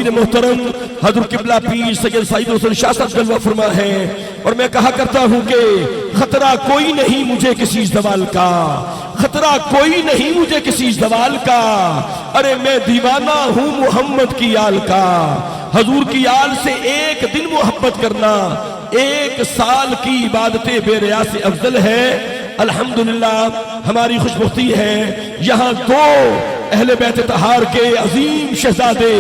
امیر محترم حضرت قبلہ پیر سید سعید حسن شاہ صاحب جلوہ فرما ہے، اور میں کہا کرتا ہوں کہ خطرہ کوئی نہیں مجھے کسی زوال کا، خطرہ کوئی نہیں مجھے کسی زوال کا، ارے میں دیوانہ ہوں محمد کی آل کا۔ حضور کی آل سے ایک دن محبت کرنا 1 سال کی عبادتیں بے ریا سے افضل ہے۔ الحمدللہ ہماری خوش بختی ہے، یہاں 2 اہل بیت طہار کے عظیم شہزادے،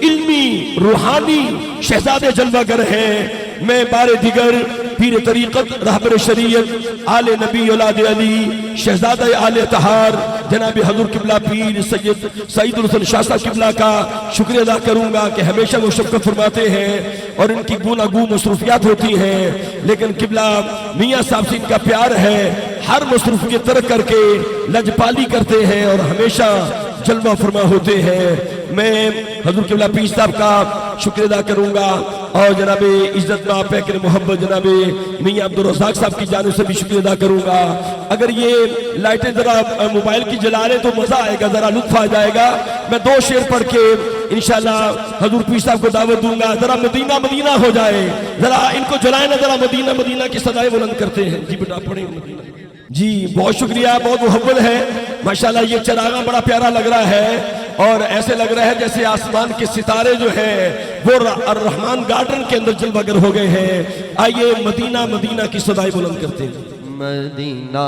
علمی روحانی شہزادے جلوہ گر ہیں۔ میں بار دیگر پیر طریقت رہبر شریعت آل نبی اولاد علی شہزادہ آل طہار جناب حضور قبلہ پیر سید سعید الحسن شاہ صاحب قبلہ کا شکریہ ادا کروں گا کہ ہمیشہ وہ شفقت فرماتے ہیں اور ان کی گوناگوں مصروفیات ہوتی ہیں، لیکن قبلہ میاں صاحب سے ان کا پیار ہے، ہر مصروفیت ترک کر کے لجپالی کرتے ہیں اور ہمیشہ جلوہ فرما ہوتے ہیں۔ میں حضور قبلہ پیر صاحب کا شکریہ ادا کروں گا اور جناب عزت ماں پیکر محبت جناب میاں عبدالرزاق صاحب کی جانب سے بھی شکریہ ادا کروں گا۔ اگر یہ لائٹیں ذرا موبائل کی جلا لیں تو مزہ آئے گا، ذرا لطف آ جائے گا۔ میں 2 شعر پڑھ کے انشاءاللہ حضور پیر صاحب کو دعوت دوں گا، ذرا مدینہ مدینہ ہو جائے، ذرا ان کو جلائیں نا، ذرا مدینہ مدینہ کی صدائیں بلند کرتے ہیں۔ جی بیٹا پڑھیں مدینہ۔ جی بہت شکریہ، بہت محبت ہے ماشاءاللہ۔ یہ چراغاں بڑا پیارا لگ رہا ہے اور ایسے لگ رہا ہے جیسے آسمان کے ستارے جو ہیں وہ الرحمن گارڈن کے اندر جلوہ گر ہو گئے ہیں۔ آئیے مدینہ مدینہ کی صدائیں بلند کرتے ہیں۔ مدینہ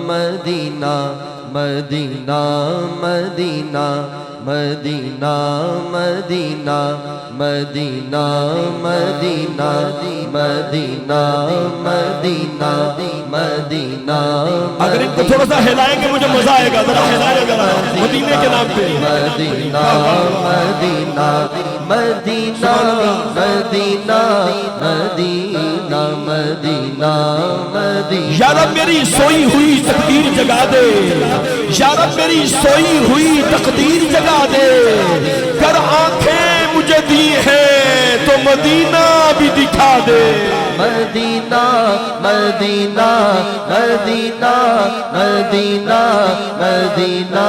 مدینہ مدینہ مدینہ مدینہ مدینہ مدینہ مدینہ مدینہ مدینہ مدینہ۔ اگر ان کو تھوڑا سا ہلائیں گے مجھے مزہ آئے گا، ذرا ہلائیں گا مدینے کے نام پہ۔ مدینہ مدینہ مدینہ مدینہ مدینہ مدینہ مدینہ۔ یا رب میری سوئی ہوئی تقدیر جگا دے، یا رب میری سوئی ہوئی تقدیر جگا دے، کر آنکھیں مجھے دی ہے تو مدینہ بھی دکھا دے۔ مدینہ مدینہ مدینہ مدینہ مدینہ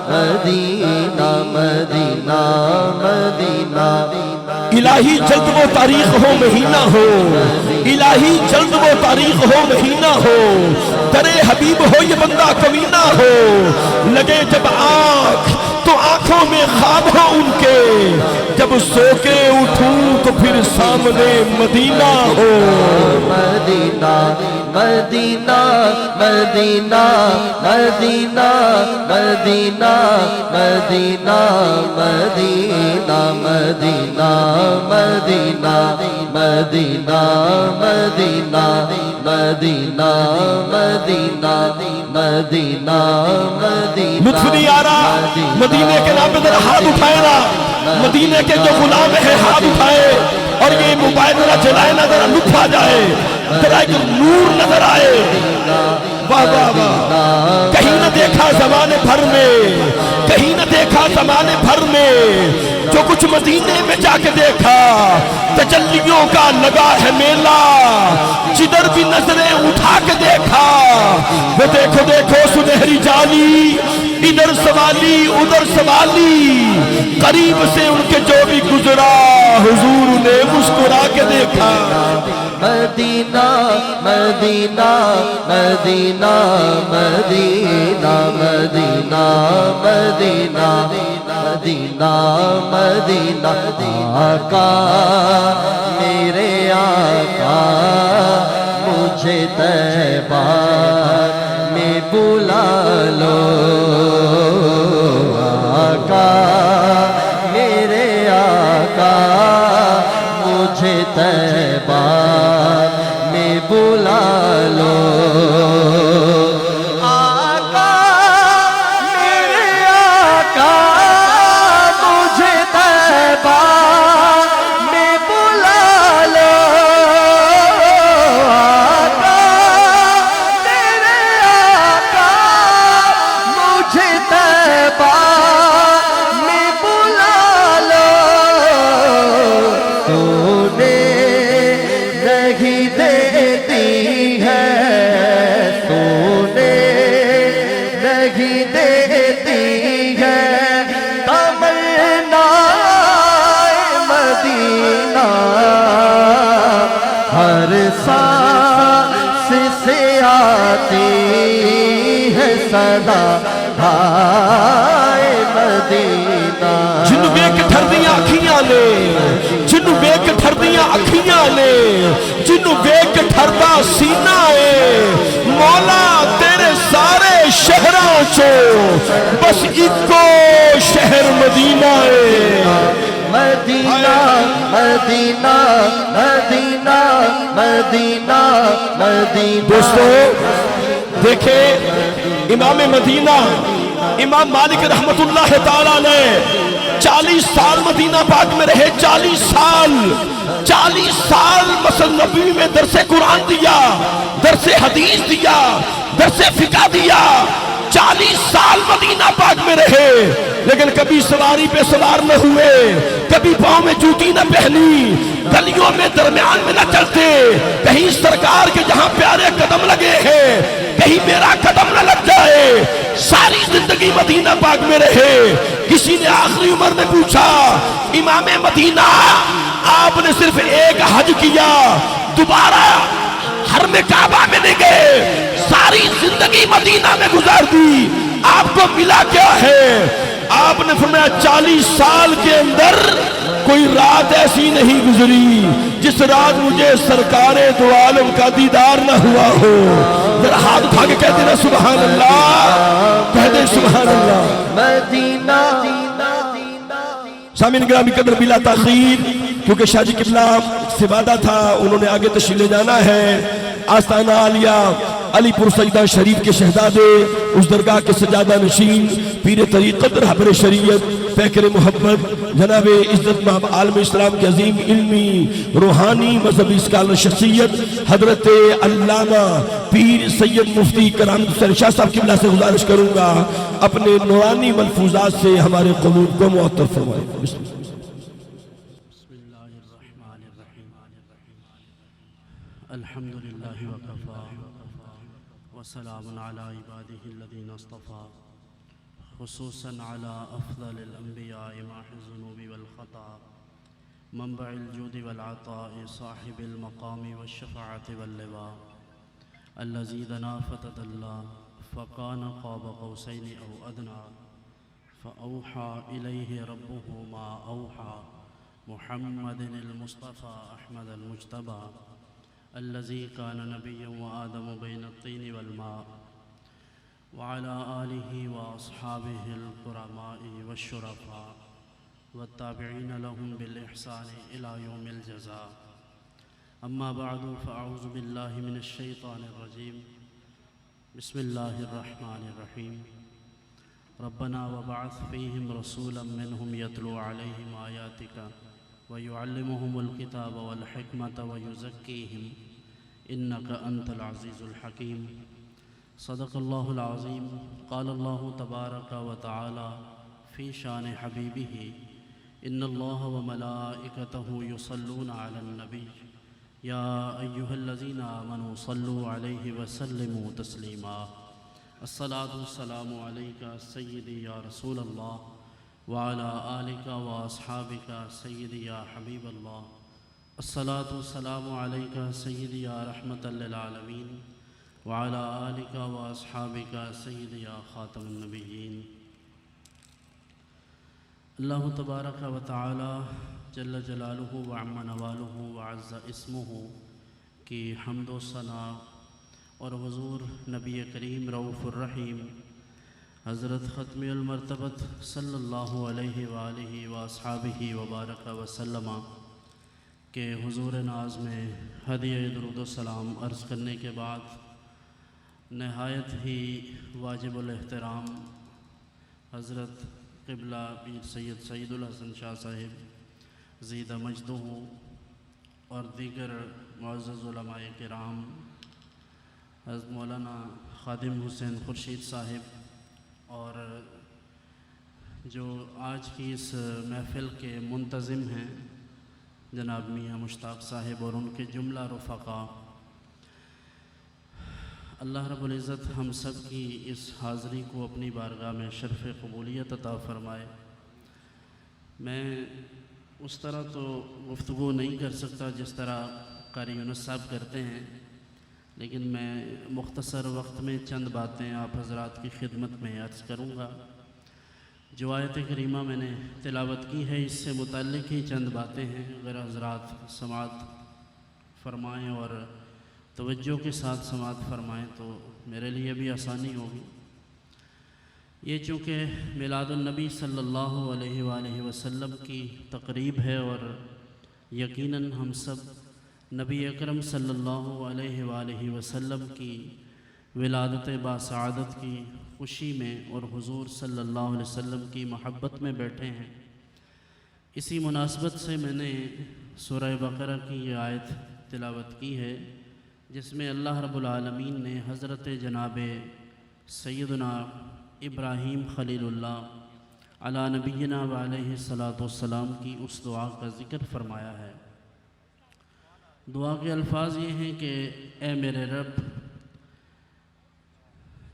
مدینہ مدینہ مدینہ۔ الہی جلد وہ تاریخ ہو مہینہ ہو، الہی جلد وہ تاریخ ہو مہینہ ہو، درے حبیب ہو یہ بندہ کمینہ ہو، لگے جب آنکھ تو آنکھوں میں خواب ہو ان کے، جب سو کے اٹھوں تو پھر سامنے مدینہ ہو۔ مدینہ مدینہ مدینہ مدینہ مدینہ مدینہ مدینہ مدینہ مدینہ مدینہ مدینہ مدینہ مدینہ مدینہ مدینہ۔ لطف نہیں آ رہا، مدینے کے نام پہ ذرا ہاتھ اٹھائے نا، مدینے کے جو غلام ہیں ہاتھ اٹھائے، اور یہ موبائل ذرا جلائے نا، ذرا لطف آ جائے، ذرا ایک نور نظر آئے۔ واہ واہ واہ، کہیں نہ دیکھا زمانے بھر میں، کہیں نہ دیکھا زمانے بھر میں، جو کچھ مدینے میں جا کے دیکھا، تجلیوں کا لگا ہے میلہ، جدھر بھی نظریں اٹھا کے دیکھا، وہ دیکھو دیکھو سنہری جالی، ادھر سوالی ادھر سوالی، قریب سے ان کے جو بھی گزرا حضور نے مسکرا کے دیکھا۔ مدینہ مدینہ مدینہ مدینہ مدینہ مدینہ مدینہ مدینہ۔ آقا میرے آقا مجھے طیبہ میں بلا لو، آقا میرے آقا مجھے طیبہ میں بلا لو، آقا میرے آقا مجھے طیبہ میں بلا لو، آقا میرے آقا مجھے طیبہ میں بلا لو۔ تو نے نہیں دیتی ہے صدا ہائے مدینہ جنوں ویکھ ٹھردیاں اکھیاں نے جنوں ویکھ ٹھردیاں اکھیاں نے جنوں ویکھ ٹھردا سینہ ہے مولا تیرے سارے شہراں چوں بس اکو شہر مدینہ ہے مدینہ مدینہ مدینہ مدینہ مدینہ دوستو دیکھیں امام مدینہ امام مالک رحمت اللہ تعالیٰ نے 40 سال مدینہ پاک میں رہے 40 سال مسجد نبوی میں درس قرآن دیا درس حدیث دیا درس فقہ دیا 40 سال مدینہ پاک میں رہے لیکن کبھی سواری پہ سوار نہ ہوئے کبھی پاؤں میں جوتی نہ پہنی گلیوں میں درمیان میں نہ چلتے کہیں سرکار کے جہاں پیارے قدم لگے ہیں کہیں میرا قدم نہ لگ جائے ساری زندگی مدینہ پاک میں رہے کسی نے آخری عمر میں پوچھا امام مدینہ آپ نے صرف ایک حج کیا دوبارہ حرم کعبہ میں نہیں گئے ساری زندگی مدینہ میں گزار دی آپ کو ملا کیا ہے آپ نے فرمایا 40 سال کے اندر کوئی رات ایسی نہیں گزری جس رات مجھے سرکار دو عالم کا دیدار نہ ہوا ہو ذرا ہاتھ اٹھا کے کہتے نا سبحان اللہ کہتے سبحان اللہ مدینہ سامعین گرامی قدر بلا تاخیر کیونکہ شاہ جی قبلہ سے وعدہ تھا انہوں نے آگے تشریف لے جانا ہے آستانہ عالیہ علی پور سیدہ شریف کے شہزادے اس درگاہ کے سجادہ نشین پیر طریقت رہبر شریعت پیکر محبت جناب عزت مآب عالم اسلام کے عظیم علمی روحانی مذہبی اسکالر شخصیت حضرت علامہ پیر سید مفتی کرام حسین شاہ صاحب قبلہ سے گزارش کروں گا اپنے نورانی ملفوظات سے ہمارے قلوب کو معطر فرمائیں بسم اللہ الحمد لله وكفى وسلام على عباده الذين اصطفى خصوصا على أفضل الأنبياء محو الذنوب والخطأ منبع الجود والعطاء صاحب المقام والشفاعة واللواء الذي دنا فتدلى فكان قاب قوسين أو أدنى فأوحى إليه ربه ما أوحى محمد المصطفى أحمد المجتبى الذي كان نبيا وآدم بين الطين والماء وعلى آله وأصحابه الكرماء والشرفاء والتابعين لهم بالإحسان إلى يوم الجزاء أما بعد فأعوذ بالله من الشيطان الرجيم بسم الله الرحمن الرحيم ربنا وبعث فيهم رسولا منهم يتلو عليهم آياتك ويعلمهم الكتاب والحكمة ويزكيهم إنك أنت العزيز الحكيم صدق الله العظيم قال الله تبارك وتعالى في شان حبيبه إن الله وملائكته يصلون على النبي يا أيها الذين آمنوا صلوا عليه وسلموا تسليما الصلاة والسلام عليك سيدي يا رسول الله وعلى آلك وأصحابك سيدي يا حبيب الله الصلاة والسلام عليك سيدي يا رحمة للعالمين وعلى آلك وأصحابك سيدي يا خاتم النبيين اللہ تبارک و تعالی جل جلالہ وعم نوالہ وعز اسمہ کی حمد و ثنا اور حضور نبی کریم رؤوف الرحیم حضرت ختم المرتبت صلی اللہ علیہ وآلہ واصحابہ وبارک وسلم کے حضور ناز میں ہدیہ درود و سلام عرض کرنے کے بعد نہایت ہی واجب الاحترام حضرت قبلہ پیر سید سعید الحسن شاہ صاحب زیدہ مجدہ اور دیگر معزز علماء کرام حضرت مولانا خادم حسین خورشید صاحب اور جو آج کی اس محفل کے منتظم ہیں جناب میاں مشتاق صاحب اور ان کے جملہ رفقا، اللہ رب العزت ہم سب کی اس حاضری کو اپنی بارگاہ میں شرف قبولیت عطا فرمائے۔ میں اس طرح تو گفتگو نہیں کر سکتا جس طرح قاری یونس صاحب کرتے ہیں، لیکن میں مختصر وقت میں چند باتیں آپ حضرات کی خدمت میں عرض کروں گا۔ جو آیت کریمہ میں نے تلاوت کی ہے اس سے متعلق ہی چند باتیں ہیں، اگر حضرات سماعت فرمائیں اور توجہ کے ساتھ سماعت فرمائیں تو میرے لیے بھی آسانی ہوگی۔ یہ چونکہ میلاد النبی صلی اللہ علیہ وآلہ وسلم کی تقریب ہے اور یقیناً ہم سب نبی اکرم صلی اللہ علیہ وآلہ وسلم کی ولادت باسعادت کی خوشی میں اور حضور صلی اللہ علیہ وسلم کی محبت میں بیٹھے ہیں، اسی مناسبت سے میں نے سورہ بقرہ کی یہ آیت تلاوت کی ہے جس میں اللہ رب العالمین نے حضرت جناب سیدنا ابراہیم خلیل اللہ علی نبینا وعلیہ الصلاۃ والسلام کی اس دعا کا ذکر فرمایا ہے۔ دعا کے الفاظ یہ ہیں کہ اے میرے رب،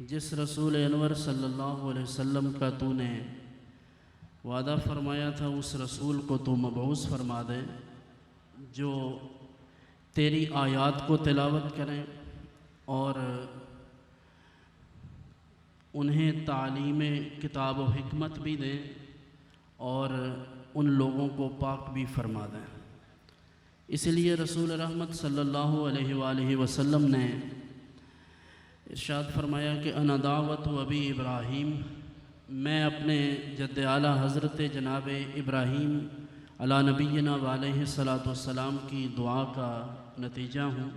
جس رسول انور صلی اللہ علیہ وسلم کا تو نے وعدہ فرمایا تھا اس رسول کو تو مبعوث فرما دے جو تیری آیات کو تلاوت کریں اور انہیں تعلیم کتاب و حکمت بھی دیں اور ان لوگوں کو پاک بھی فرما دیں۔ اس لیے رسول رحمت صلی اللہ علیہ وآلہ وسلم نے ارشاد فرمایا کہ انا دعوت ابی ابراہیم، میں اپنے جد اعلیٰ حضرت جناب ابراہیم علی نبینا وعلیہ الصلاۃ والسلام کی دعا کا نتیجہ ہوں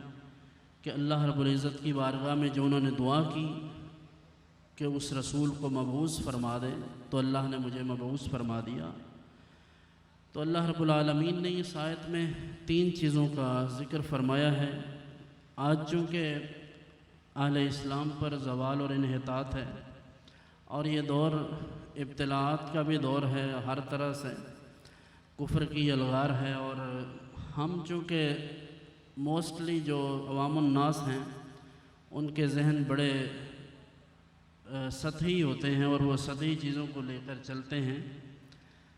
کہ اللہ رب العزت کی بارگاہ میں جو انہوں نے دعا کی کہ اس رسول کو مبعوث فرما دے تو اللہ نے مجھے مبعوث فرما دیا۔ تو اللہ رب العالمین نے اس آیت میں 3 چیزوں کا ذکر فرمایا ہے۔ آج چونکہ اہل اسلام پر زوال اور انحطاط ہے اور یہ دور ابتلاعات کا بھی دور ہے، ہر طرح سے کفر کی الغار ہے، اور ہم چونکہ موسٹلی جو عوام الناس ہیں ان کے ذہن بڑے سطحی ہوتے ہیں اور وہ سطحی چیزوں کو لے کر چلتے ہیں،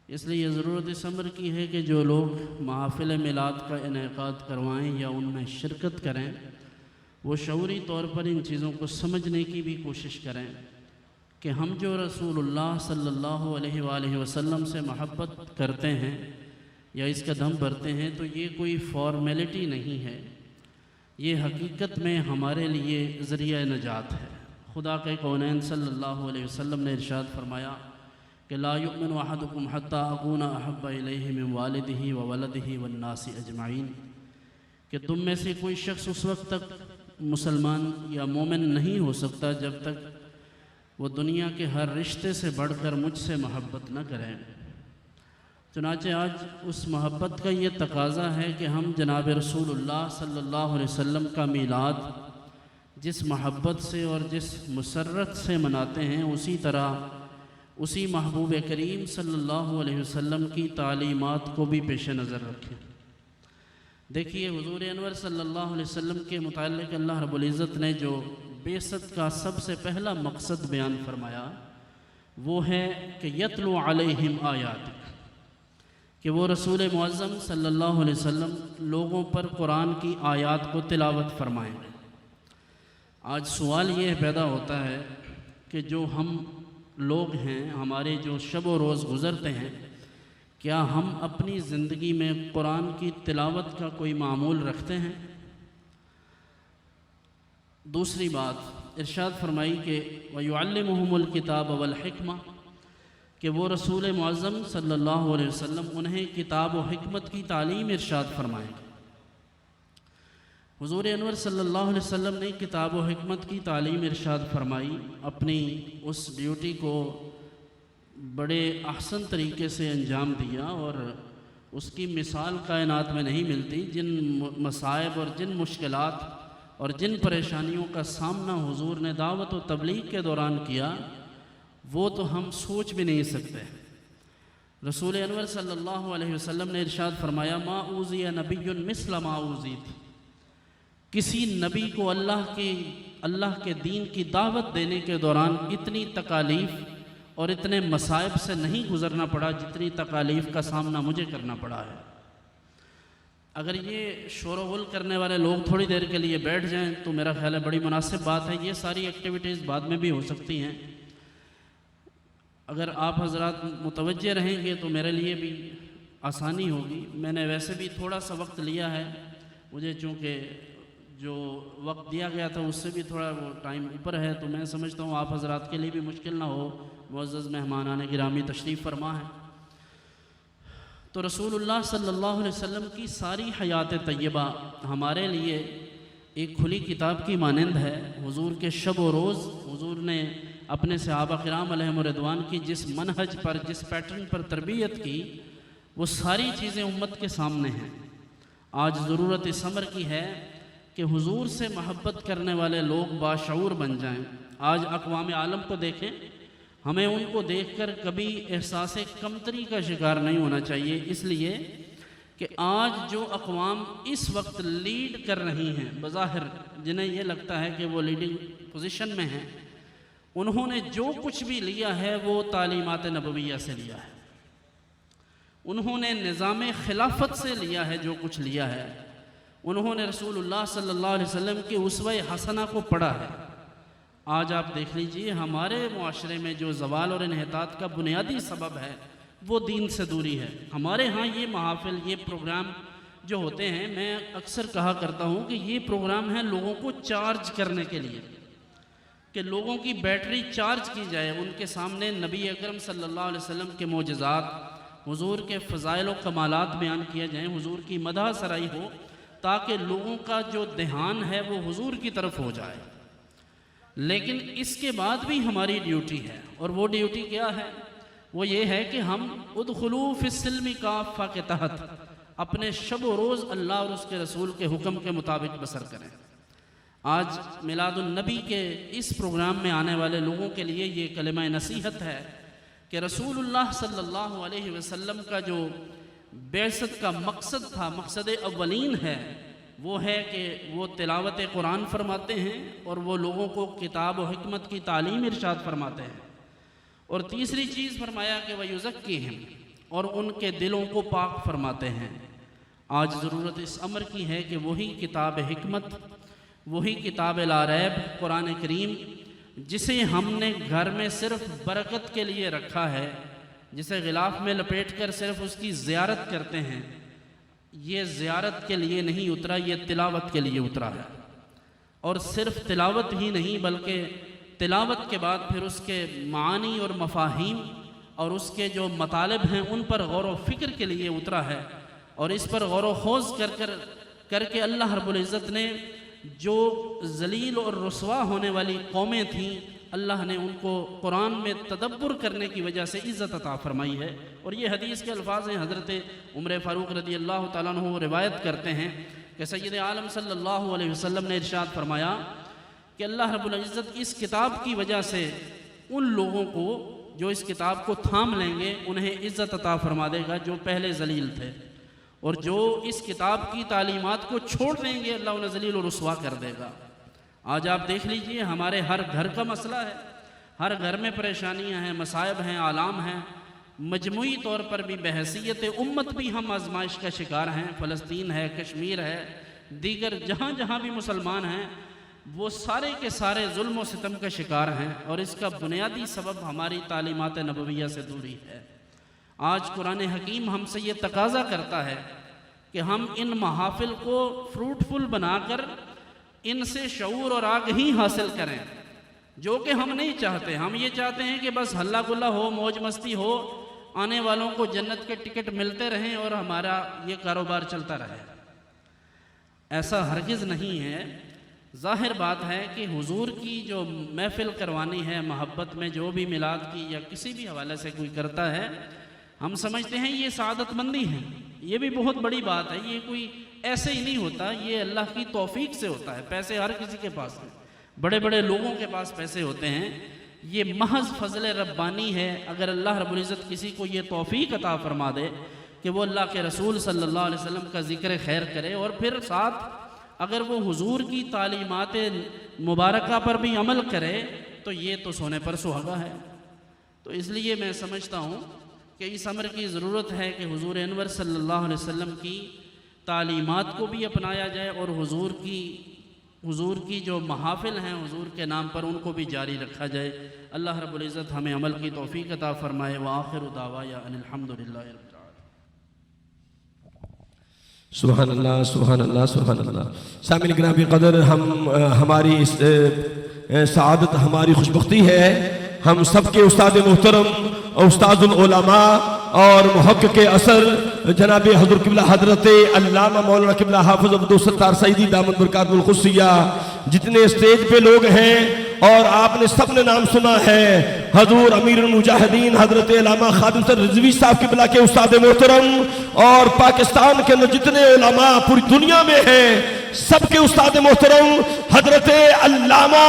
اس لیے یہ ضرورت اس امر کی ہے کہ جو لوگ محافل میلاد کا انعقاد کروائیں یا ان میں شرکت کریں وہ شعوری طور پر ان چیزوں کو سمجھنے کی بھی کوشش کریں کہ ہم جو رسول اللہ صلی اللہ علیہ وآلہ وسلم سے محبت کرتے ہیں یا اس کا دم بھرتے ہیں تو یہ کوئی فارمیلٹی نہیں ہے، یہ حقیقت میں ہمارے لیے ذریعہ نجات ہے۔ خدا کے کونین صلی اللہ علیہ وسلم نے ارشاد فرمایا کہ لا یؤمن احدکم حتی اکون احب الیہ من والدہ وولدہ والناس اجمعین، کہ تم میں سے کوئی شخص اس وقت تک مسلمان یا مومن نہیں ہو سکتا جب تک وہ دنیا کے ہر رشتے سے بڑھ کر مجھ سے محبت نہ کریں۔ چنانچہ آج اس محبت کا یہ تقاضا ہے کہ ہم جناب رسول اللہ صلی اللہ علیہ وسلم کا میلاد جس محبت سے اور جس مسرت سے مناتے ہیں اسی طرح اسی محبوب کریم صلی اللہ علیہ وسلم کی تعلیمات کو بھی پیش نظر رکھیں۔ دیکھیے حضور انور صلی اللہ علیہ وسلم کے متعلق اللہ رب العزت نے جو بعثت کا سب سے پہلا مقصد بیان فرمایا وہ ہے کہ یتلو علیہم آیاتک، کہ وہ رسول معظم صلی اللہ علیہ وسلم لوگوں پر قرآن کی آیات کو تلاوت فرمائیں۔ آج سوال یہ پیدا ہوتا ہے کہ جو ہم لوگ ہیں، ہمارے جو شب و روز گزرتے ہیں، کیا ہم اپنی زندگی میں قرآن کی تلاوت کا کوئی معمول رکھتے ہیں؟ دوسری بات ارشاد فرمائی کہ وَيُعَلِّمُهُمُ الْكِتَابَ وَالْحِكْمَةَ، کہ وہ رسول معظم صلی اللہ علیہ وسلم انہیں کتاب و حکمت کی تعلیم ارشاد فرمائیں گے۔ حضور انور صلی اللہ علیہ وسلم نے کتاب و حکمت کی تعلیم ارشاد فرمائی، اپنی اس ڈیوٹی کو بڑے احسن طریقے سے انجام دیا اور اس کی مثال کائنات میں نہیں ملتی۔ جن مصائب اور جن مشکلات اور جن پریشانیوں کا سامنا حضور نے دعوت و تبلیغ کے دوران کیا وہ تو ہم سوچ بھی نہیں سکتے۔ رسول انور صلی اللہ علیہ وسلم نے ارشاد فرمایا ما اوذی نبی مثل ما اوذیت، کسی نبی کو اللہ کے دین کی دعوت دینے کے دوران اتنی تکالیف اور اتنے مصائب سے نہیں گزرنا پڑا جتنی تکالیف کا سامنا مجھے کرنا پڑا ہے۔ اگر یہ شور و غل کرنے والے لوگ تھوڑی دیر کے لیے بیٹھ جائیں تو میرا خیال ہے بڑی مناسب بات ہے. یہ ساری ایکٹیویٹیز بعد میں بھی ہو سکتی ہیں. اگر آپ حضرات متوجہ رہیں گے تو میرے لیے بھی آسانی ہوگی. میں نے ویسے بھی تھوڑا سا وقت لیا ہے, مجھے چونکہ جو وقت دیا گیا تھا اس سے بھی تھوڑا وہ ٹائم اوپر ہے, تو میں سمجھتا ہوں آپ حضرات کے لیے بھی مشکل نہ ہو. معزز مہمانان گرامی تشریف فرما ہے. تو رسول اللہ صلی اللہ علیہ وسلم کی ساری حیات طیبہ ہمارے لیے ایک کھلی کتاب کی مانند ہے. حضور کے شب و روز حضور نے اپنے صحابہ کرام علیہم رضوان کی جس منہج پر, جس پیٹرن پر تربیت کی, وہ ساری چیزیں امت کے سامنے ہیں. آج ضرورت اس امر کی ہے کہ حضور سے محبت کرنے والے لوگ باشعور بن جائیں. آج اقوام عالم کو دیکھیں, ہمیں ان کو دیکھ کر کبھی احساس کمتری کا شکار نہیں ہونا چاہیے, اس لیے کہ آج جو اقوام اس وقت لیڈ کر رہی ہیں, بظاہر جنہیں یہ لگتا ہے کہ وہ لیڈنگ پوزیشن میں ہیں, انہوں نے جو کچھ بھی لیا ہے وہ تعلیمات نبویہ سے لیا ہے. انہوں نے نظام خلافت سے لیا ہے جو کچھ لیا ہے. انہوں نے رسول اللہ صلی اللہ علیہ وسلم کی اسوہ حسنہ کو پڑھا ہے. آج آپ دیکھ لیجئے ہمارے معاشرے میں جو زوال اور انحطاط کا بنیادی سبب ہے وہ دین سے دوری ہے. ہمارے ہاں یہ محافل, یہ پروگرام جو ہوتے ہیں, میں اکثر کہا کرتا ہوں کہ یہ پروگرام ہے لوگوں کو چارج کرنے کے لیے, کہ لوگوں کی بیٹری چارج کی جائے, ان کے سامنے نبی اکرم صلی اللہ علیہ وسلم کے معجزات, حضور کے فضائل و کمالات بیان کیا جائیں, حضور کی مدح سرائی ہو, تاکہ لوگوں کا جو دھیان ہے وہ حضور کی طرف ہو جائے. لیکن اس کے بعد بھی ہماری ڈیوٹی ہے, اور وہ ڈیوٹی کیا ہے؟ وہ یہ ہے کہ ہم ادخلوا فی السلم کافہ کے تحت اپنے شب و روز اللہ اور اس کے رسول کے حکم کے مطابق بسر کریں. آج میلاد النبی کے اس پروگرام میں آنے والے لوگوں کے لیے یہ کلمہ نصیحت ہے کہ رسول اللہ صلی اللہ علیہ وسلم کا جو بعثت کا مقصد تھا, مقصد اولین ہے, وہ ہے کہ وہ تلاوت قرآن فرماتے ہیں اور وہ لوگوں کو کتاب و حکمت کی تعلیم ارشاد فرماتے ہیں. اور تیسری چیز فرمایا کہ وَيُزَكِّيهِمْ, اور ان کے دلوں کو پاک فرماتے ہیں. آج ضرورت اس امر کی ہے کہ وہی کتاب حکمت, وہی کتاب لا ریب قرآن کریم, جسے ہم نے گھر میں صرف برکت کے لیے رکھا ہے, جسے غلاف میں لپیٹ کر صرف اس کی زیارت کرتے ہیں, یہ زیارت کے لیے نہیں اترا, یہ تلاوت کے لیے اترا ہے. اور صرف تلاوت ہی نہیں بلکہ تلاوت کے بعد پھر اس کے معانی اور مفاہیم اور اس کے جو مطالب ہیں ان پر غور و فکر کے لیے اترا ہے. اور اس پر غور و خوض کر کے اللہ رب العزت نے جو ذلیل اور رسوا ہونے والی قومیں تھیں, اللہ نے ان کو قرآن میں تدبر کرنے کی وجہ سے عزت عطا فرمائی ہے. اور یہ حدیث کے الفاظ ہیں, حضرت عمر فاروق رضی اللہ تعالیٰ عنہ روایت کرتے ہیں کہ سید عالم صلی اللہ علیہ وسلم نے ارشاد فرمایا کہ اللہ رب العزت اس کتاب کی وجہ سے ان لوگوں کو جو اس کتاب کو تھام لیں گے انہیں عزت عطا فرما دے گا جو پہلے ذلیل تھے, اور جو اس کتاب کی تعلیمات کو چھوڑ دیں گے اللہ انہیں ذلیل و رسوا کر دے گا. آج آپ دیکھ لیجئے ہمارے ہر گھر کا مسئلہ ہے, ہر گھر میں پریشانیاں ہیں, مصائب ہیں, آلام ہیں. مجموعی طور پر بھی بحیثیت امت بھی ہم آزمائش کا شکار ہیں. فلسطین ہے, کشمیر ہے, دیگر جہاں جہاں بھی مسلمان ہیں وہ سارے کے سارے ظلم و ستم کا شکار ہیں, اور اس کا بنیادی سبب ہماری تعلیمات نبویہ سے دوری ہے. آج قرآن حکیم ہم سے یہ تقاضا کرتا ہے کہ ہم ان محافل کو فروٹفل بنا کر ان سے شعور اور آگہی حاصل کریں, جو کہ ہم نہیں چاہتے. ہم یہ چاہتے ہیں کہ بس ہلہ گلہ ہو, موج مستی ہو, آنے والوں کو جنت کے ٹکٹ ملتے رہیں اور ہمارا یہ کاروبار چلتا رہے. ایسا ہرگز نہیں ہے. ظاہر بات ہے کہ حضور کی جو محفل کروانی ہے محبت میں, جو بھی میلاد کی یا کسی بھی حوالے سے کوئی کرتا ہے, ہم سمجھتے ہیں یہ سعادت مندی ہے, یہ بھی بہت بڑی بات ہے. یہ کوئی ایسے ہی نہیں ہوتا, یہ اللہ کی توفیق سے ہوتا ہے. پیسے ہر کسی کے پاس ہیں, بڑے بڑے لوگوں کے پاس پیسے ہوتے ہیں. یہ محض فضل ربانی ہے. اگر اللہ رب العزت کسی کو یہ توفیق عطا فرما دے کہ وہ اللہ کے رسول صلی اللہ علیہ وسلم کا ذکر خیر کرے, اور پھر ساتھ اگر وہ حضور کی تعلیمات مبارکہ پر بھی عمل کرے, تو یہ تو سونے پر سہاگا ہے. تو اس لیے میں سمجھتا ہوں کہ اس امر کی ضرورت ہے کہ حضور انور صلی اللہ علیہ وسلم کی تعلیمات کو بھی اپنایا جائے اور حضور کی جو محافل ہیں حضور کے نام پر ان کو بھی جاری رکھا جائے۔ اللہ رب العزت ہمیں عمل کی توفیق عطا فرمائے۔ وآخر دعوانا ان الحمدللہ رب العالمین۔ سبحان اللہ سبحان اللہ سبحان اللہ۔ سامعین گرامی قدر، ہماری اس سعادت، ہماری خوشبختی ہے، ہم سب کے استاد محترم استاد العلماء اور محقق اثر جناب حضرت قبلہ حضرت علامہ مولانا قبلہ حافظ عبدالستار سعیدی دامت برکات القدسیہ جتنے اسٹیج پہ لوگ ہیں اور آپ نے سب نے نام سنا ہے، حضور امیر المجاہدین حضرت علامہ خادم سر رضوی صاحب قبلہ کے استاد محترم اور پاکستان کے اندر جتنے علماء پوری دنیا میں ہیں سب کے استاد محترم حضرت علامہ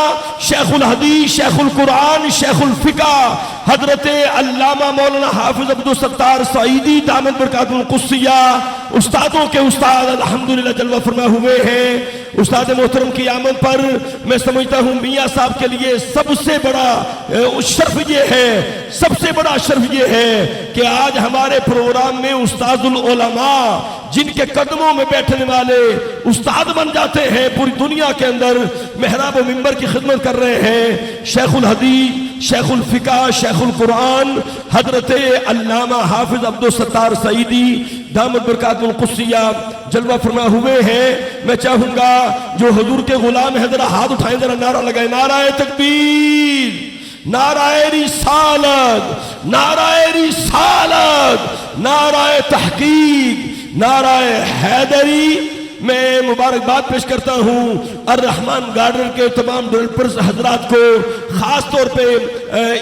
شیخ الحدیث شیخ القرآن شیخ الفقہ حضرت علامہ مولانا حافظ عبدالستار سعیدی دامت برکات القدسیہ استادوں کے استاد الحمدللہ جلوہ فرما ہوئے ہیں۔ استاد محترم کی آمد پر میں سمجھتا ہوں میاں صاحب کے لیے سب سے بڑا شرف یہ ہے کہ آج ہمارے پروگرام میں استاد العلماء جن کے قدموں میں بیٹھنے والے استاد بن جاتے ہیں پوری دنیا کے اندر محراب و منبر کی خدمت کر رہے ہیں، شیخ الحدیث شیخ الفقہ شیخ القرآن حضرت علامہ حافظ عبدالستار سعیدی دامت برکات القدسیہ جلوہ فرما ہوئے ہیں۔ میں چاہوں گا جو حضور کے غلام ہیں ذرا ہاتھ اٹھائیں، ذرا نعرہ لگائیں، نعرہ تکبیر، نعرہ رسالت، نعرہ رسالت، نعرہ تحقیق، نعرہ حیدری۔ میں مبارکباد پیش کرتا ہوں الرحمن گارڈن کے تمام ڈیولپرز حضرات کو، خاص طور پہ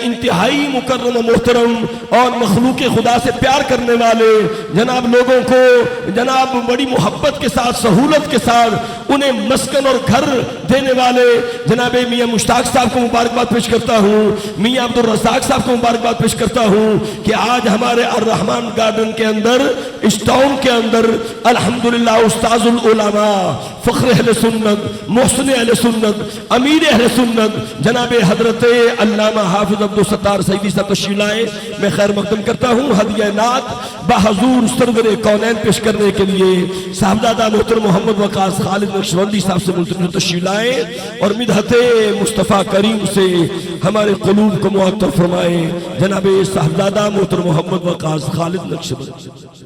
انتہائی مکرم و محترم اور مخلوق خدا سے پیار کرنے والے جناب لوگوں کو جناب بڑی محبت کے ساتھ سہولت کے ساتھ انہیں مسکن اور گھر دینے والے جناب میاں مشتاق صاحب کو مبارکباد پیش کرتا ہوں، میاں عبدالرزاق صاحب کو مبارکباد پیش کرتا ہوں کہ آج ہمارے الرحمن گارڈن کے اندر اس ٹاؤن کے اندر الحمدللہ استاذ العلماء فخر اہل سنت محسن اہل سنت امیر اہل سنت جناب حضرت علامہ حافظ عبدالستار سعیدی صاحب تشریف لائے۔ میں خیر مقدم کرتا ہوں ہدیہ نعت بحضور سرور کونین پیش کرنے کے لیے صاحبزادہ محترم محمد وقاص خالد نقشبندی صاحب سے ملتمس تشریف لائے اور مدحت مصطفیٰ کریم سے ہمارے قلوب کو معطر فرمائے۔ جناب صاحبزادہ محترم محمد وقاص خالد نقشبندی۔